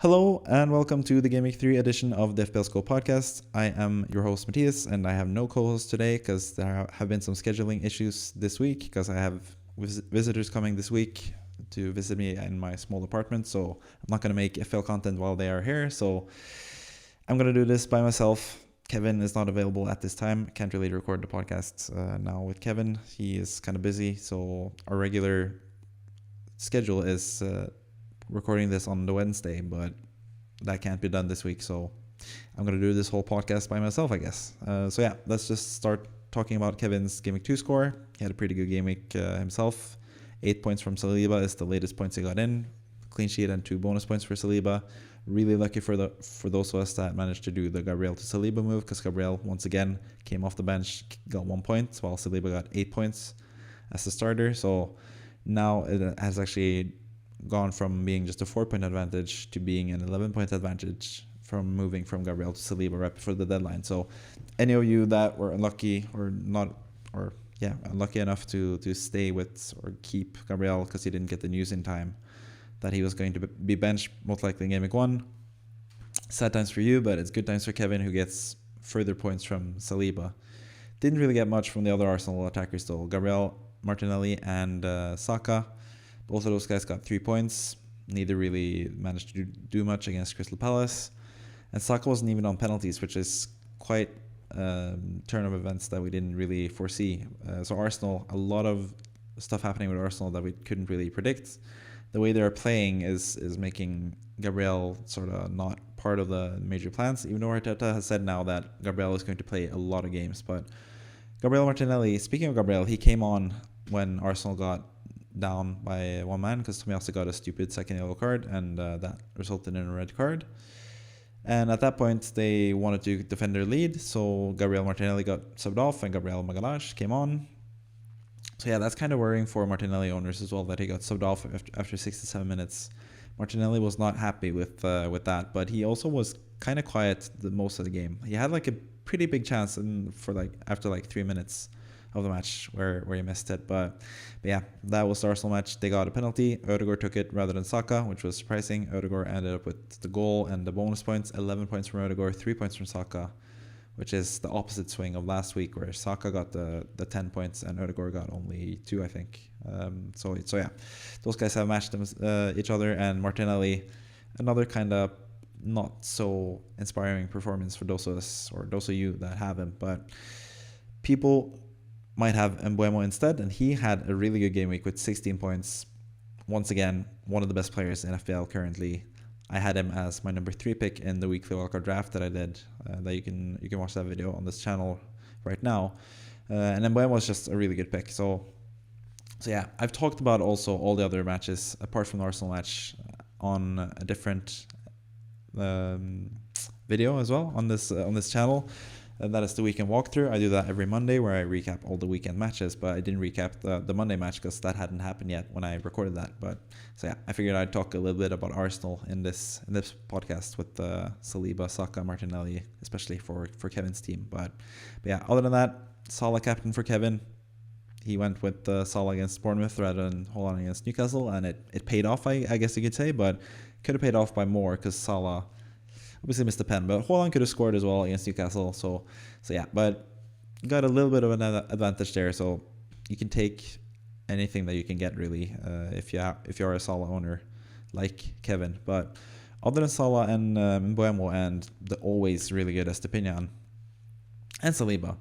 Hello and welcome to the GW3 edition of the FPL Scope Podcast. I am your host Mathias and I have no co-host today because there have been some scheduling issues this week because I have visitors coming this week to visit me in my small apartment, so I'm not going to make FPL content while they are here, so I'm going to do this by myself. Kevin is not available at this time. Can't really record the podcast now with Kevin. He is kind of busy, so our regular schedule is recording this on the Wednesday, but that can't be done this week, so I'm going to do this whole podcast by myself, I guess. So yeah, let's just start talking about Kevin's GW2 score. He had a pretty good game week himself. 8 points from Saliba is the latest points he got in. Clean sheet and 2 bonus points for Saliba. Really lucky for those of us that managed to do the Gabriel to Saliba move, because Gabriel once again came off the bench, got 1 point, while Saliba got 8 points as the starter. So now it has actually gone from being just a 4-point advantage to being an 11-point advantage from moving from Gabriel to Saliba right before the deadline. So any of you that were unlucky unlucky enough to stay with or keep Gabriel because he didn't get the news in time that he was going to be benched most likely in game week 1, sad times for you, but it's good times for Kevin, who gets further points from Saliba. Didn't really get much from the other Arsenal attackers though. Gabriel, Martinelli and Saka, both of those guys got 3 points. Neither really managed to do much against Crystal Palace. And Saka wasn't even on penalties, which is quite a turn of events that we didn't really foresee. So Arsenal, a lot of stuff happening with Arsenal that we couldn't really predict. The way they're playing is making Gabriel sort of not part of the major plans, even though Arteta has said now that Gabriel is going to play a lot of games. But Gabriel Martinelli, speaking of Gabriel, he came on when Arsenal got down by one man because Tomiyasu got a stupid second yellow card, and that resulted in a red card. And at that point, they wanted to defend their lead, so Gabriel Martinelli got subbed off and Gabriel Magalhaes came on. So yeah, that's kind of worrying for Martinelli owners as well, that he got subbed off after 67 minutes. Martinelli was not happy with that, but he also was kind of quiet most of the game. He had like a pretty big chance after 3 minutes of the match where he missed it. But yeah, that was the Arsenal match. They got a penalty. Ødegaard took it rather than Saka, which was surprising. Ødegaard ended up with the goal and the bonus points. 11 points from Ødegaard, 3 points from Saka, which is the opposite swing of last week, where Saka got the 10 points and Ødegaard got only 2, I think. So yeah, those guys have matched each other. And Martinelli, another kind of not so inspiring performance for those of us, or those of you that have him. But people might have Mbeumo instead, and he had a really good game week with 16 points. Once again, one of the best players in FPL currently. I had him as my number 3 pick in the weekly wildcard draft that I did. That you can watch that video on this channel right now. And Mbeumo was just a really good pick. So yeah, I've talked about also all the other matches apart from the Arsenal match on a different video as well on this channel. That is the weekend walkthrough. I do that every Monday where I recap all the weekend matches, but I didn't recap the Monday match because that hadn't happened yet when I recorded that. But so yeah, I figured I'd talk a little bit about Arsenal in this podcast with Saliba, Saka, Martinelli, especially for Kevin's team. But yeah, other than that, Salah captain for Kevin. He went with Salah against Bournemouth rather than Haaland against Newcastle, and it paid off, I guess you could say, but could have paid off by more because Salah obviously missed the pen, but Haaland could have scored as well against Newcastle. So yeah, but got a little bit of an advantage there. So you can take anything that you can get really if you're a Salah owner like Kevin. But other than Salah and Mbeumo and the always really good Estepinian and Saliba,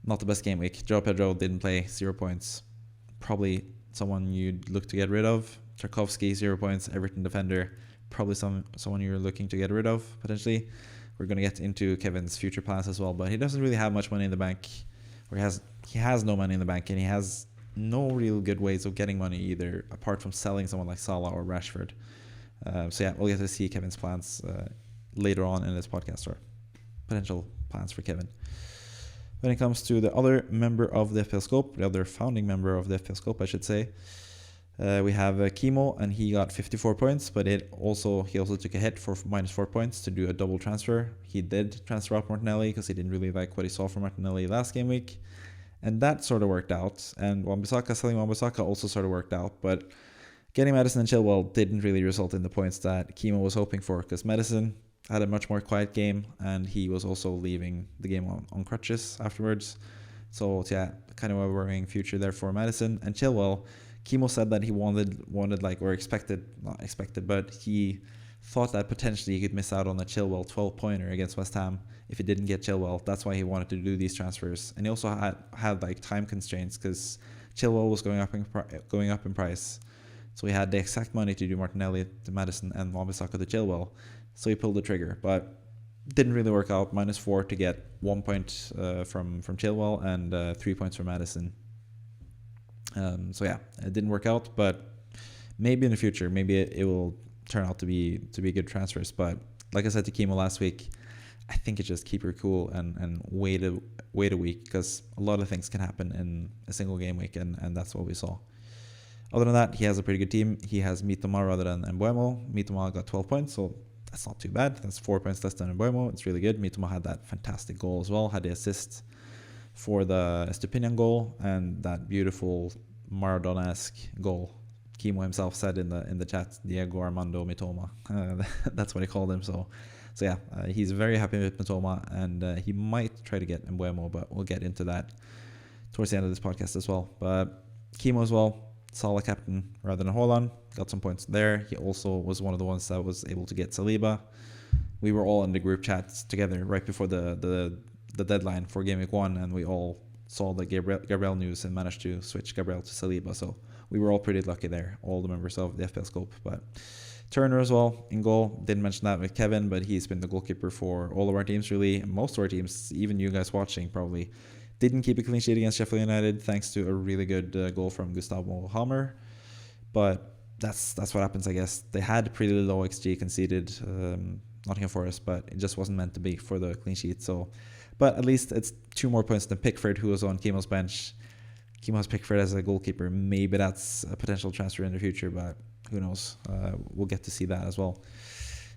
not the best game week. João Pedro didn't play, 0 points. Probably someone you'd look to get rid of. Tarkowski, 0 points. Everton defender, probably someone you're looking to get rid of potentially. We're going to get into Kevin's future plans as well, but he doesn't really have much money in the bank, or he has no money in the bank, and he has no real good ways of getting money either, apart from selling someone like Salah or Rashford. So yeah, we'll get to see Kevin's plans later on in this podcast, or potential plans for Kevin. When it comes to the other member of the FPL Scope, the other founding member of the FPL Scope, I should say, we have Kimo, and he got 54 points, but he also took a hit for -4 points to do a double transfer. He did transfer out Martinelli because he didn't really like what he saw from Martinelli last game week, and that sort of worked out. And selling Wan-Bissaka also sort of worked out, but Getting Madison and Chilwell didn't really result in the points that Kimo was hoping for, because Madison had a much more quiet game, and he was also leaving the game on crutches afterwards. So yeah, kind of a worrying future there for Madison. And Chilwell, Kimo said that he wanted not expected, but he thought that potentially he could miss out on a Chilwell 12-pointer against West Ham if he didn't get Chilwell. That's why he wanted to do these transfers. And he also had like time constraints, because Chilwell was going up in price. So he had the exact money to do Martinelli to Madison and Wan-Bissaka to Chilwell. So he pulled the trigger, but didn't really work out. -4 to get 1 point from Chilwell and 3 points from Madison. So yeah, it didn't work out, but maybe in the future, maybe it will turn out to be good transfers. But like I said to Kimo last week, I think it's just keep your cool and wait a week, because a lot of things can happen in a single game week, and that's what we saw. Other than that, he has a pretty good team. He has Mitoma rather than Mbeumo. Mitoma got 12 points, so that's not too bad. That's 4 points less than Mbeumo. It's really good. Mitoma had that fantastic goal as well, had the assist for the Estupinian goal, and that beautiful Maradona-esque goal. Kimo himself said in the chat, Diego Armando Mitoma. That's what he called him. So yeah, he's very happy with Mitoma, and he might try to get Mbeumo, but we'll get into that towards the end of this podcast as well. But Kimo as well, Salah captain rather than Haaland, got some points there. He also was one of the ones that was able to get Saliba. We were all in the group chats together right before the deadline for Game Week 1, and we all saw the Gabriel news and managed to switch Gabriel to Saliba. So we were all pretty lucky there, all the members of the FPL Scope. But Turner as well in goal. Didn't mention that with Kevin, but he's been the goalkeeper for all of our teams, really. Most of our teams, even you guys watching, probably didn't keep a clean sheet against Sheffield United, thanks to a really good goal from Gustavo Hammer. But that's what happens, I guess. They had pretty low XG conceded, Nottingham Forest, but it just wasn't meant to be for the clean sheet. So, but at least it's 2 more points than Pickford, who was on Kimo's bench. Kimo has Pickford as a goalkeeper. Maybe that's a potential transfer in the future, but who knows? We'll get to see that as well.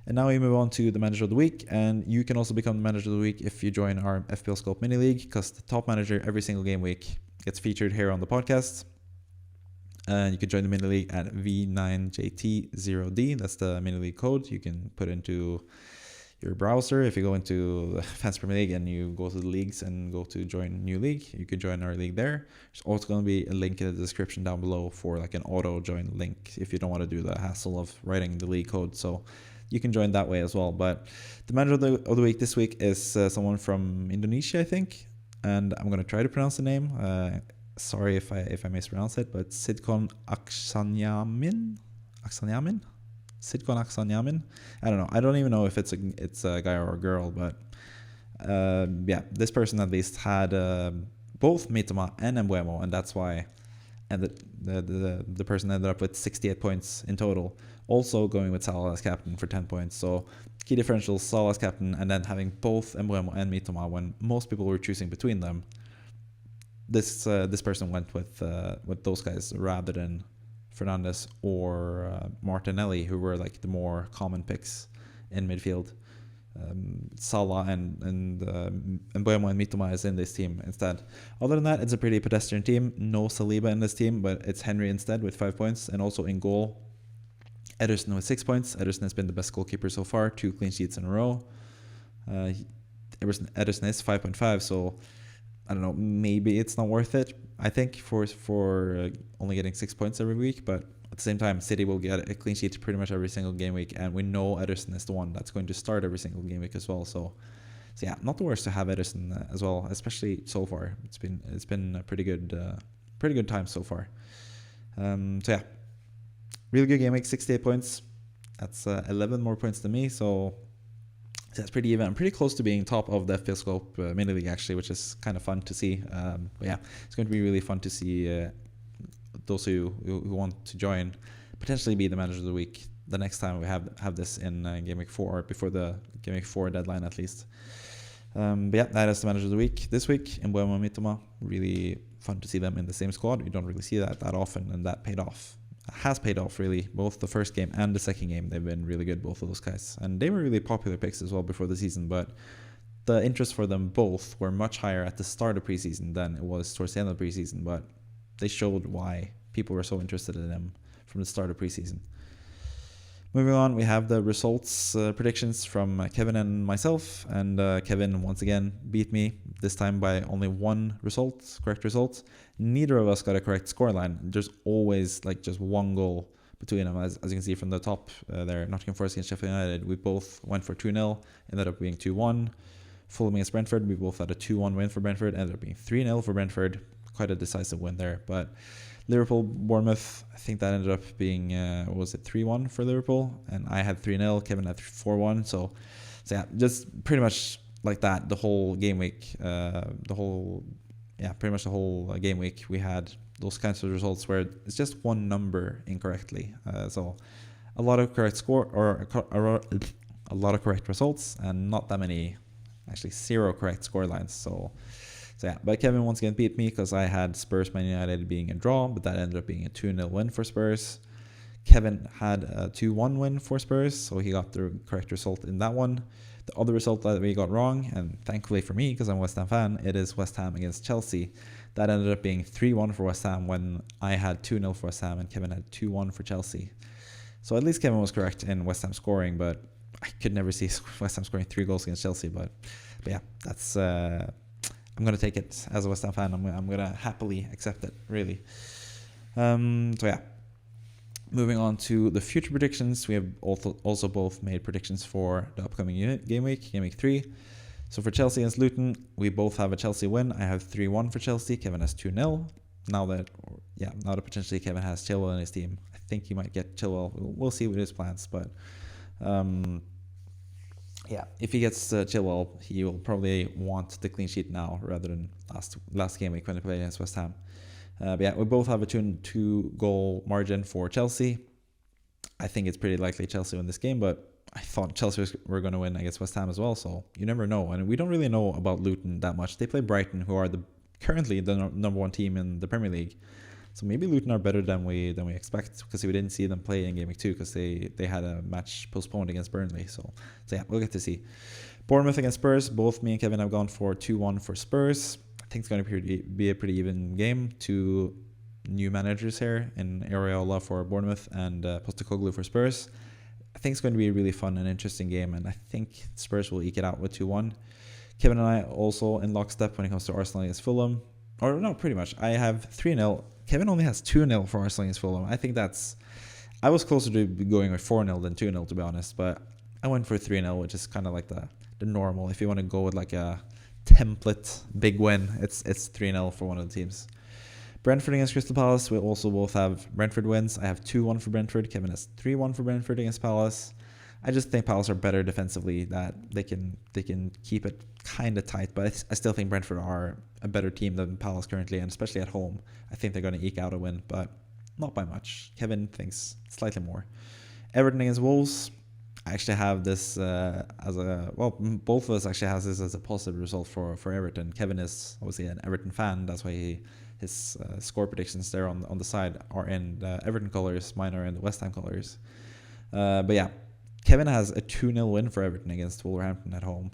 And now we move on to the Manager of the Week. And you can also become the Manager of the Week if you join our FPL Scope Mini League, because the top manager every single game week gets featured here on the podcast. And you can join the Mini League at V9JT0D. That's the Mini League code. You can put into your browser. If you go into the Fantasy Premier League and you go to the leagues and go to join new league, you can join our league there. There's also going to be a link in the description down below for like an auto join link if you don't want to do the hassle of writing the league code. So you can join that way as well. But the Manager of the Week this week is someone from Indonesia, I think, and I'm going to try to pronounce the name. Sorry if I mispronounce it, but Sidkon Aksanyamin. Sidkon Aksanyamin. I don't know. I don't even know if it's a guy or a girl, but yeah, this person at least had both Mitoma and Mbeumo, and that's why. And the person ended up with 68 points in total. Also going with Salah as captain for 10 points. So key differential, Salah as captain, and then having both Mbeumo and Mitoma when most people were choosing between them. This person went with those guys rather than Fernandes or Martinelli, who were like the more common picks in midfield. Salah and Mbeumo and Mitoma is in this team instead. Other than that, it's a pretty pedestrian team. No Saliba in this team, but it's Henry instead with 5 points, and also in goal, Ederson with 6 points. Ederson has been the best goalkeeper so far, 2 clean sheets in a row. Ederson is 5.5, so I don't know, maybe it's not worth it, I think, for only getting 6 points every week. But at the same time, City will get a clean sheet pretty much every single game week, and we know Ederson is the one that's going to start every single game week as well. So yeah, not the worst to have Ederson as well, especially so far. It's been a pretty good time so far. So yeah, really good game week, 68 points. That's 11 more points than me, so that's pretty even. I'm pretty close to being top of the FPL Scope Mini League, actually, which is kind of fun to see. But yeah, it's going to be really fun to see those who want to join potentially be the Manager of the Week the next time we have this in Game Week 4, or before the Game Week 4 deadline at least. But yeah, that is the Manager of the Week this week. Mbeumo and Mitoma, really fun to see them in the same squad. You don't really see that often, and that paid off. Has paid off, really. Both the first game and the second game, they've been really good, both of those guys. And they were really popular picks as well before the season, but the interest for them both were much higher at the start of preseason than it was towards the end of preseason. But they showed why people were so interested in them from the start of preseason. Moving on, we have the results predictions from Kevin and myself, and Kevin once again beat me, this time by only one correct result. Neither of us got a correct scoreline. There's always like just one goal between them, as you can see from the top there. Nottingham Forest against Sheffield United, we both went for 2-0, ended up being 2-1. Fulham against Brentford, we both had a 2-1 win for Brentford, ended up being 3-0 for Brentford. Quite a decisive win there, but Liverpool, Bournemouth, I think that ended up being, 3-1 for Liverpool? And I had 3-0, Kevin had 4-1. So yeah, just pretty much like that, the whole game week. Pretty much the whole game week, we had those kinds of results where it's just one number incorrectly. So a lot of correct a lot of correct results, and not that many, actually 0 correct score lines. So yeah, but Kevin once again beat me because I had Spurs Man United being a draw, but that ended up being a 2-0 win for Spurs. Kevin had a 2-1 win for Spurs, so he got the correct result in that one. The other result that we got wrong, and thankfully for me because I'm a West Ham fan, it is West Ham against Chelsea. That ended up being 3-1 for West Ham when I had 2-0 for West Ham and Kevin had 2-1 for Chelsea. So at least Kevin was correct in West Ham scoring, but I could never see West Ham scoring 3 goals against Chelsea. But yeah, that's... I'm going to take it as a West Ham fan. I'm going to happily accept it, really. So yeah, moving on to the future predictions. We have also both made predictions for the upcoming game week 3. So for Chelsea against Luton, we both have a Chelsea win. I have 3-1 for Chelsea. Kevin has 2-0. Now that potentially Kevin has Chilwell in his team, I think he might get Chilwell. We'll see with his plans, but... if he gets Chilwell, he will probably want the clean sheet now rather than last game week when they played against West Ham. We both have a 2 goal margin for Chelsea. I think it's pretty likely Chelsea win this game, but I thought Chelsea were going to win against West Ham as well, so you never know. And we don't really know about Luton that much. They play Brighton, who are currently the number 1 team in the Premier League. So maybe Luton are better than we expect, because we didn't see them play in game week 2 because they had a match postponed against Burnley. So yeah, we'll get to see. Bournemouth against Spurs. Both me and Kevin have gone for 2-1 for Spurs. I think it's going to be a pretty even game. 2 new managers here in Areola for Bournemouth and Postecoglou for Spurs. I think it's going to be a really fun and interesting game, and I think Spurs will eke it out with 2-1. Kevin and I also in lockstep when it comes to Arsenal against Fulham. Or no, pretty much. I have 3-0. Kevin only has 2-0 for Arsenal against Fulham. I think I was closer to going with 4-0 than 2-0, to be honest, but I went for 3-0, which is kind of like the normal. If you want to go with like a template big win, it's 3-0 for one of the teams. Brentford against Crystal Palace, we also both have Brentford wins. I have 2-1 for Brentford. Kevin has 3-1 for Brentford against Palace. I just think Palace are better defensively, that they can keep it kind of tight, but I still think Brentford are a better team than Palace currently, and especially at home. I think they're going to eke out a win, but not by much. Kevin thinks slightly more. Everton against Wolves. I actually have this both of us actually has this as a positive result for Everton. Kevin is obviously an Everton fan. That's why his score predictions there on the side are in Everton colors. Mine are in the West Ham colors. But yeah, Kevin has a 2-0 win for Everton against Wolverhampton at home.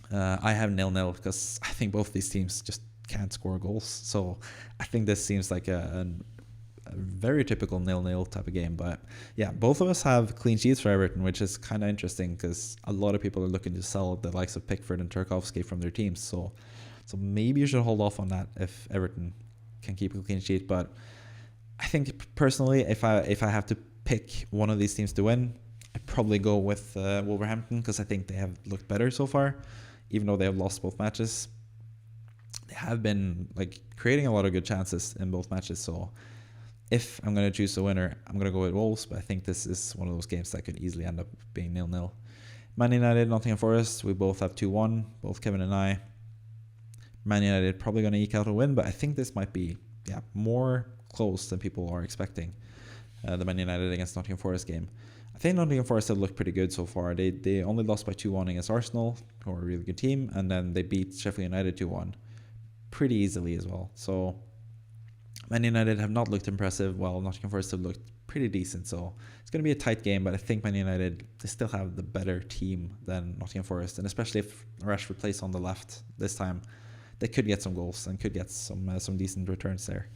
I have 0-0 because I think both these teams just can't score goals. So I think this seems like a very typical 0-0 type of game. But yeah, both of us have clean sheets for Everton, which is kind of interesting because a lot of people are looking to sell the likes of Pickford and Tarkowski from their teams. So maybe you should hold off on that if Everton can keep a clean sheet. But I think personally, if I have to pick one of these teams to win, I'd probably go with Wolverhampton because I think they have looked better so far, even though they have lost both matches. They have been creating a lot of good chances in both matches. So if I'm going to choose a winner, I'm going to go with Wolves, but I think this is one of those games that could easily end up being 0-0. Man United, Nottingham Forest, we both have 2-1, both Kevin and I. Man United probably going to eke out a win, but I think this might be more close than people are expecting. The Man United against Nottingham Forest game. I think Nottingham Forest have looked pretty good so far. They only lost by 2-1 against Arsenal, who are a really good team, and then they beat Sheffield United 2-1 pretty easily as well. So Man United have not looked impressive, while Nottingham Forest have looked pretty decent. So it's going to be a tight game, but I think Man United, they still have the better team than Nottingham Forest, and especially if Rashford plays on the left this time, they could get some goals and could get some decent returns there.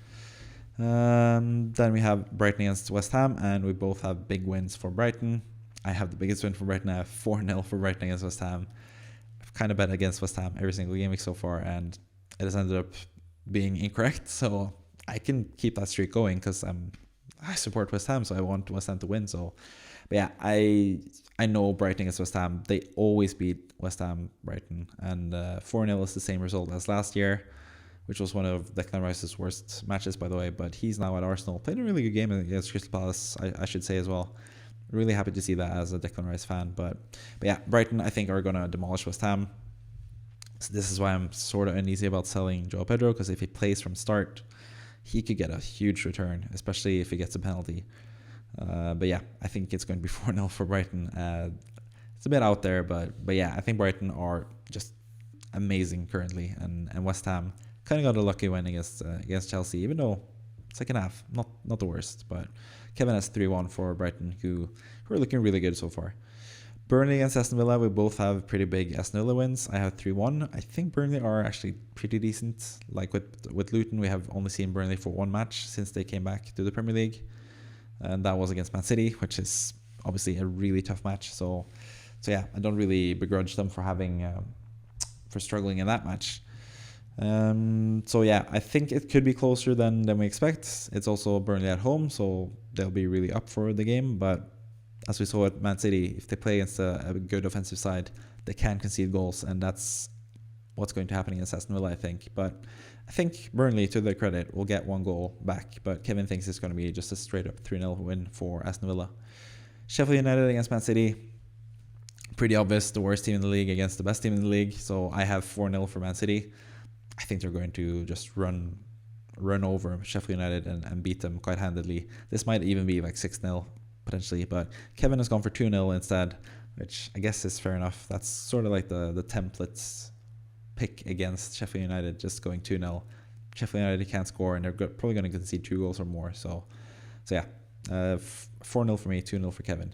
Then we have Brighton against West Ham, and we both have big wins for Brighton. I have the biggest win for Brighton. I have 4-0 for Brighton against West Ham. I've kind of bet against West Ham every single game week so far, and it has ended up being incorrect. So I can keep that streak going because I support West Ham, so I want West Ham to win. So, but yeah, I know Brighton against West Ham. They always beat West Ham, Brighton, and 4-0 is the same result as last year, which was one of Declan Rice's worst matches, by the way. But he's now at Arsenal. Played a really good game against Crystal Palace, I should say as well. Really happy to see that as a Declan Rice fan. But yeah, Brighton, I think, are going to demolish West Ham. So this is why I'm sort of uneasy about selling Joao Pedro, because if he plays from start, he could get a huge return, especially if he gets a penalty. But yeah, I think it's going to be 4-0 for Brighton. It's a bit out there, but yeah, I think Brighton are just amazing currently, and West Ham kind of got a lucky win against Chelsea, even though second half not the worst. But Kevin has 3-1 for Brighton, who are looking really good so far. Burnley against Aston Villa, we both have pretty big Aston Villa wins. I have 3-1. I think Burnley are actually pretty decent. Like with Luton, we have only seen Burnley for one match since they came back to the Premier League, and that was against Man City, which is obviously a really tough match. So yeah, I don't really begrudge them for struggling in that match. So yeah, I think it could be closer than we expect. It's also Burnley at home, so they'll be really up for the game. But as we saw at Man City, if they play against a good offensive side, they can concede goals, and that's what's going to happen against Aston Villa, I think. But I think Burnley, to their credit, will get one goal back. But Kevin thinks it's going to be just a straight-up 3-0 win for Aston Villa. Sheffield United against Man City. Pretty obvious, the worst team in the league against the best team in the league. So I have 4-0 for Man City. I think they're going to just run over Sheffield United and beat them quite handedly. This might even be like 6-0 potentially, but Kevin has gone for 2-0 instead, which I guess is fair enough. That's sort of like the templates pick against Sheffield United, just going 2-0. Sheffield United can't score, and they're probably going to concede 2 goals or more. So yeah, 4-0 for me, 2-0 for Kevin.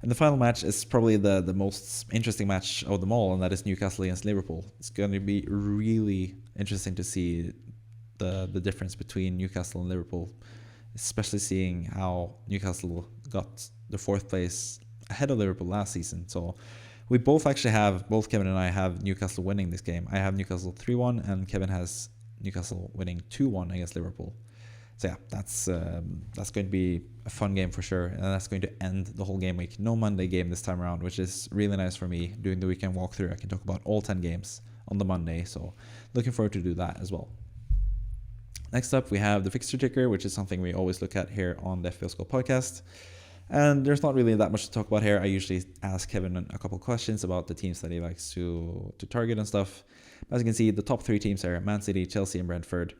And the final match is probably the most interesting match of them all, and that is Newcastle against Liverpool. It's going to be really interesting to see the difference between Newcastle and Liverpool, especially seeing how Newcastle got the 4th place ahead of Liverpool last season. So we both Kevin and I have Newcastle winning this game. I have Newcastle 3-1, and Kevin has Newcastle winning 2-1 against Liverpool. So yeah, that's going to be a fun game for sure, and that's going to end the whole game week. No Monday game this time around, which is really nice for me. Doing the weekend walkthrough, I can talk about all 10 games on the Monday, so looking forward to do that as well. Next up, we have the Fixture Ticker, which is something we always look at here on the FPL Scope Podcast. And there's not really that much to talk about here. I usually ask Kevin a couple questions about the teams that he likes to target and stuff. As you can see, the top 3 teams are Man City, Chelsea, and Brentford.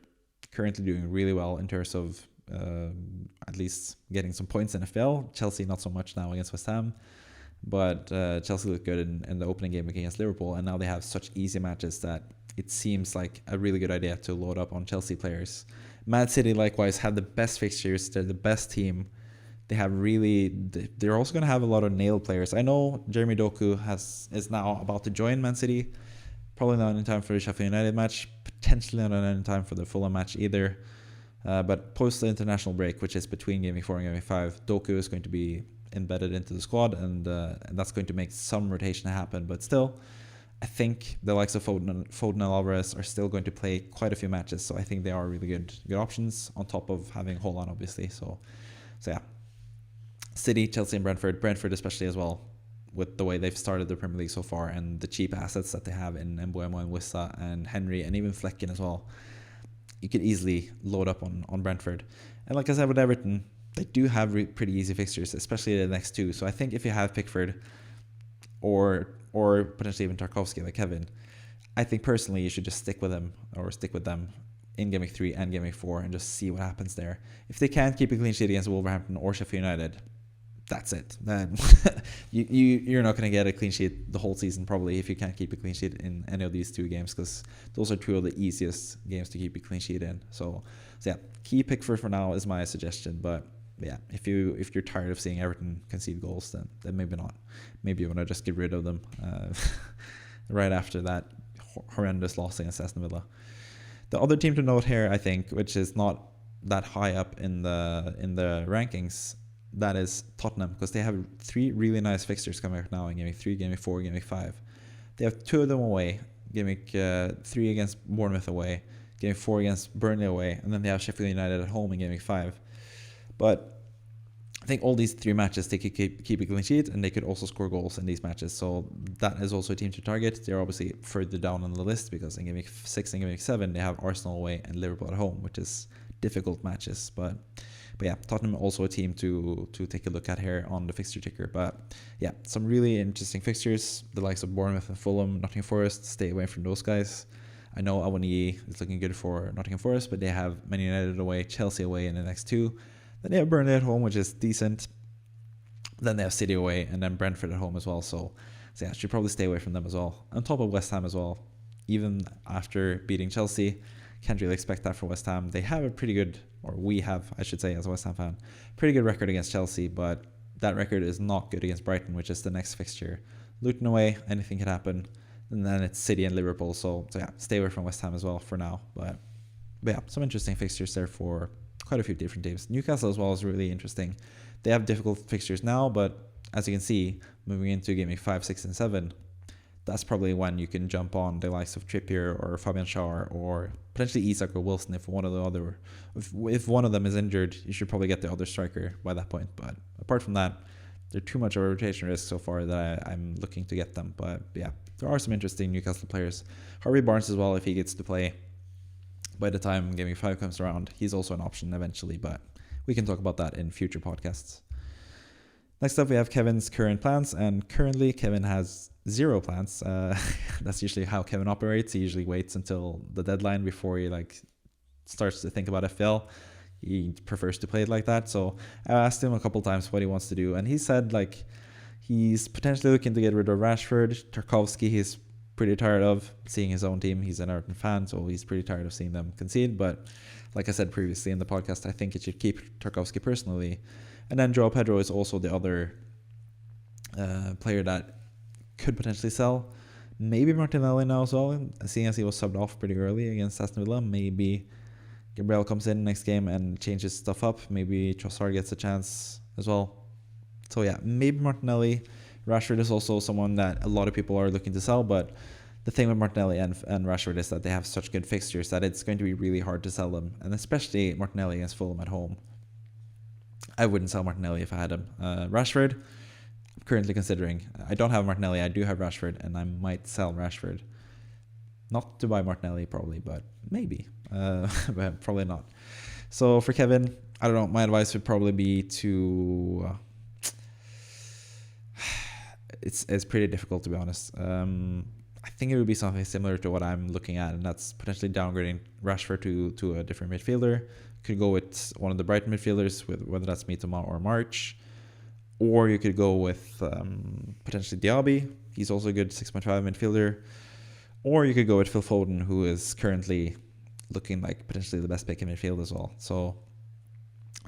Currently doing really well in terms of at least getting some points in FPL. Chelsea not so much now against West Ham, but Chelsea looked good in the opening game against Liverpool, and now they have such easy matches that it seems like a really good idea to load up on Chelsea players. Man City likewise have the best fixtures. They're the best team. They're also going to have a lot of nailed players. I know Jeremy Doku is now about to join Man City. Probably not in time for the Sheffield United match. Potentially not in time for the Fulham match either. But post the international break, which is between Game Week 4 and Game Week 5, Doku is going to be embedded into the squad, and that's going to make some rotation happen. But still, I think the likes of Foden and Alvarez are still going to play quite a few matches. So I think they are really good options on top of having Haaland, obviously. So yeah. City, Chelsea, and Brentford especially as well, with the way they've started the Premier League so far and the cheap assets that they have in Mbeumo and Wissa and Henry and even Flecken as well. You could easily load up on Brentford. And like I said with Everton, they do have pretty easy fixtures, especially the next 2. So I think if you have Pickford or potentially even Tarkowski like Kevin, I think personally you should just stick with them in Game Week 3 and Game Week 4 and just see what happens there. If they can't keep a clean sheet against Wolverhampton or Sheffield United, that's it. Then you're not going to get a clean sheet the whole season probably if you can't keep a clean sheet in any of these 2 games, because those are 2 of the easiest games to keep a clean sheet in. So yeah, keep Pickford for now is my suggestion. But yeah, if you're tired of seeing Everton concede goals, then maybe not. Maybe you want to just get rid of them right after that horrendous loss against Aston Villa. The other team to note here, I think, which is not that high up in the rankings, that is Tottenham, because they have 3 really nice fixtures coming up now in Game Week 3, Game Week 4, Game Week 5. They have 2 of them away. Game Week 3 against Bournemouth away, Game Week 4 against Burnley away, and then they have Sheffield United at home in Game Week 5. But I think all these 3 matches, they could keep a clean sheet, and they could also score goals in these matches. So that is also a team to target. They're obviously further down on the list because in Game Week 6 and Game Week 7, they have Arsenal away and Liverpool at home, which is difficult matches. But yeah, Tottenham also a team to take a look at here on the fixture ticker. But yeah, some really interesting fixtures. The likes of Bournemouth and Fulham, Nottingham Forest, stay away from those guys. I know Awoniyi is looking good for Nottingham Forest, but they have Man United away, Chelsea away in the next 2. Then they have Burnley at home, which is decent. Then they have City away, and then Brentford at home as well. So yeah, should probably stay away from them as well. On top of West Ham as well. Even after beating Chelsea, can't really expect that for West Ham. They have a pretty good, or we have, I should say, as a West Ham fan, pretty good record against Chelsea, but that record is not good against Brighton, which is the next fixture. Luton away, anything could happen. And then it's City and Liverpool. So yeah, stay away from West Ham as well for now. But yeah, some interesting fixtures there for quite a few different teams. Newcastle as well is really interesting. They have difficult fixtures now, but as you can see, moving into Game Week 5, 6, and 7, that's probably when you can jump on the likes of Trippier or Fabian Schär or potentially Isak or Wilson if one of them is injured. You should probably get the other striker by that point. But apart from that, they're too much of a rotation risk so far that I'm looking to get them. But yeah, there are some interesting Newcastle players. Harvey Barnes as well, if he gets to play by the time Game Week 5 comes around. He's also an option eventually, but we can talk about that in future podcasts. Next up, we have Kevin's current plans, and currently Kevin has 0 plans. That's usually how Kevin operates. He usually waits until the deadline before he starts to think about FPL. He prefers to play it like that. So I asked him a couple times what he wants to do, and he said he's potentially looking to get rid of Rashford. Tarkowski, he's pretty tired of seeing his own team. He's an Everton fan, so he's pretty tired of seeing them concede. But like I said previously in the podcast, I think it should keep Tarkowski personally. And then Joao Pedro is also the other player that could potentially sell. Maybe Martinelli now as well, seeing as he was subbed off pretty early against Aston Villa. Maybe Gabriel comes in next game and changes stuff up. Maybe Trossard gets a chance as well. So yeah, maybe Martinelli. Rashford is also someone that a lot of people are looking to sell, but the thing with Martinelli and Rashford is that they have such good fixtures that it's going to be really hard to sell them, and especially Martinelli against Fulham at home. I wouldn't sell Martinelli if I had him. Rashford, I'm currently considering. I don't have Martinelli, I do have Rashford, and I might sell Rashford. Not to buy Martinelli probably, but maybe. But probably not. So for Kevin, I don't know, my advice would probably be to... It's pretty difficult, to be honest. I think it would be something similar to what I'm looking at, and that's potentially downgrading Rashford to a different midfielder. Could go with one of the Brighton midfielders, with whether that's Mitoma or March, or you could go with potentially Diaby. He's also a good 6.5 midfielder, or you could go with Phil Foden, who is currently looking like potentially the best pick in midfield as well. So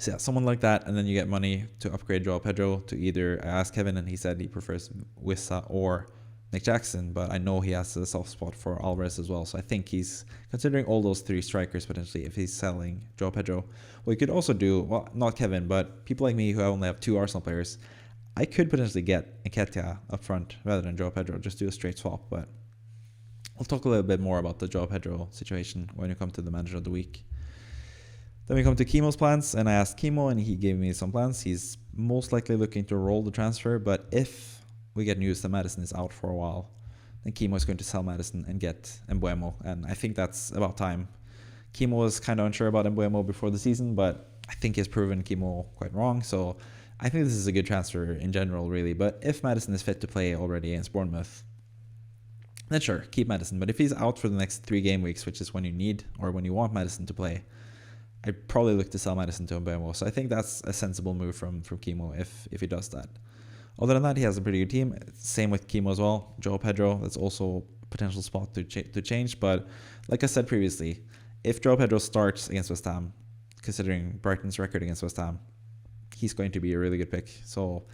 yeah, someone like that, and then you get money to upgrade Joao Pedro to either, I asked Kevin and he said he prefers Wissa or Nick Jackson, but I know he has a soft spot for Alvarez as well, so I think he's considering all those 3 strikers potentially if he's selling Joao Pedro. What you could also do, well, not Kevin, but people like me who only have 2 Arsenal players, I could potentially get Nketiah up front rather than Joao Pedro, just do a straight swap, but I'll talk a little bit more about the Joao Pedro situation when we come to the manager of the week. Then we come to Kimo's plans, and I asked Kimo and he gave me some plans. He's most likely looking to roll the transfer, but if we get news that Maddison is out for a while, then Kimo is going to sell Maddison and get Mbeumo, and I think that's about time. Kimo was kind of unsure about Mbeumo before the season, but I think he's proven Kimo quite wrong, so I think this is a good transfer in general, really. But if Maddison is fit to play already against Bournemouth, then sure, keep Maddison. But if he's out for the next 3 game weeks, which is when you need or when you want Maddison to play, I'd probably look to sell Maddison to Mbeumo. So I think that's a sensible move from Kimo if he does that. Other than that, he has a pretty good team. Same with Kimo as well. Joao Pedro, that's also a potential spot to change. But like I said previously, if Joao Pedro starts against West Ham, considering Brighton's record against West Ham, he's going to be a really good pick. So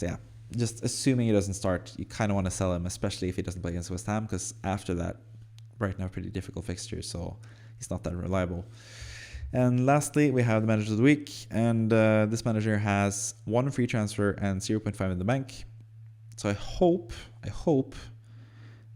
yeah, just assuming he doesn't start, you kind of want to sell him, especially if he doesn't play against West Ham, because after that, Brighton have pretty difficult fixtures, so he's not that reliable. And lastly, we have the manager of the week, and this manager has 1 free transfer and 0.5 in the bank. So I hope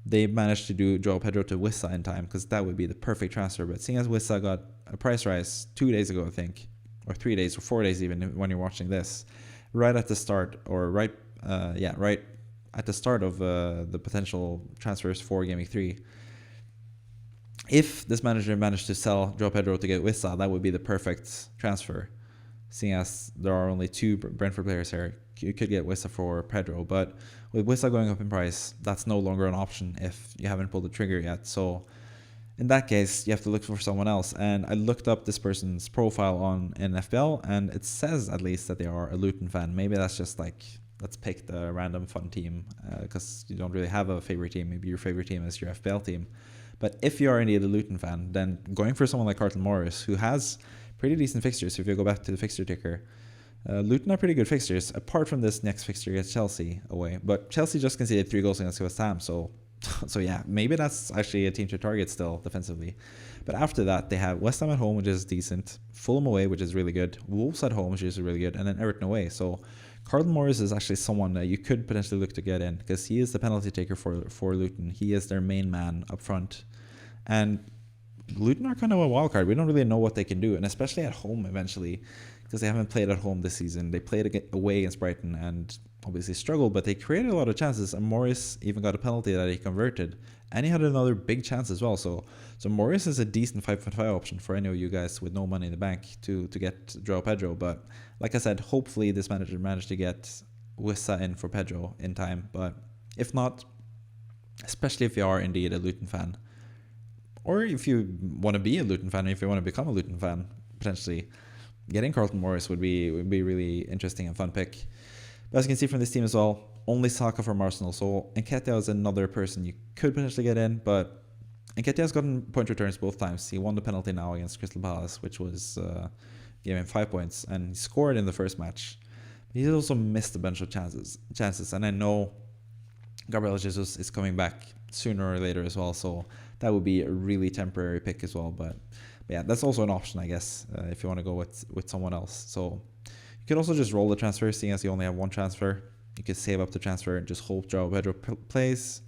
they managed to do Joao Pedro to Wissa in time, because that would be the perfect transfer. But seeing as Wissa got a price rise 2 days ago, I think, or 3 days or 4 days even when you're watching this, right at the start, or right at the start of the potential transfers for Game Week 3. If this manager managed to sell Joao Pedro to get Wissa, that would be the perfect transfer. Seeing as there are only 2 Brentford players here, you could get Wissa for Pedro. But with Wissa going up in price, that's no longer an option if you haven't pulled the trigger yet. So in that case, you have to look for someone else. And I looked up this person's profile in FPL, and it says at least that they are a Luton fan. Maybe that's just like, let's pick the random fun team, because you don't really have a favorite team. Maybe your favorite team is your FPL team. But if you are indeed a Luton fan, then going for someone like Carlton Morris, who has pretty decent fixtures, if you go back to the fixture ticker, Luton are pretty good fixtures, apart from this next fixture against Chelsea away. But Chelsea just conceded 3 goals against West Ham, so yeah, maybe that's actually a team to target still defensively. But after that, they have West Ham at home, which is decent, Fulham away, which is really good, Wolves at home, which is really good, and then Everton away. So Carlton Morris is actually someone that you could potentially look to get in, because he is the penalty taker for Luton. He is their main man up front. And Luton are kind of a wild card. We don't really know what they can do, and especially at home eventually, because they haven't played at home this season. They played away against Brighton and obviously struggled, but they created a lot of chances, and Morris even got a penalty that he converted, and he had another big chance as well. So Morris is a decent 5.5 option for any of you guys with no money in the bank to get Joao Pedro. But like I said, hopefully this manager managed to get Wissa in for Pedro in time. But if not, especially if you are indeed a Luton fan, or if you want to be a Luton fan, or if you want to become a Luton fan, potentially, getting Carlton Morris would be really interesting and fun pick. But as you can see from this team as well, only Saka from Arsenal. So Nketiah is another person you could potentially get in, but Nketiah has gotten point returns both times. He won the penalty now against Crystal Palace, which was gave him 5 points, and he scored in the first match. He's also missed a bunch of chances, and I know Gabriel Jesus is coming back sooner or later as well, so that would be a really temporary pick as well. But yeah, that's also an option, I guess, if you want to go with someone else. So you could also just roll the transfer, seeing as you only have 1 transfer. You could save up the transfer and just hope Joao Pedro plays,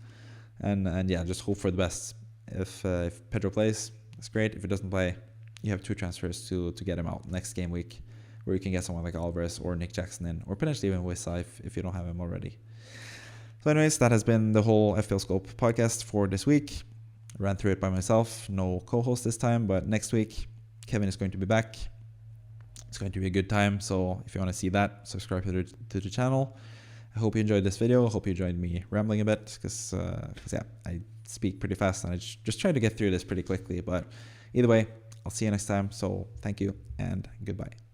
and yeah, just hope for the best. If Pedro plays, it's great. If it doesn't play, you have 2 transfers to get him out next game week, where you can get someone like Alvarez or Nick Jackson in, or potentially even Wissa if you don't have him already. So anyways, that has been the whole FPL Scope podcast for this week. I ran through it by myself, no co-host this time, but next week Kevin is going to be back. It's going to be a good time, so if you want to see that, subscribe to the channel. I hope you enjoyed this video. I hope you enjoyed me rambling a bit, because yeah, I speak pretty fast and I just try to get through this pretty quickly. But either way, I'll see you next time. So thank you and goodbye.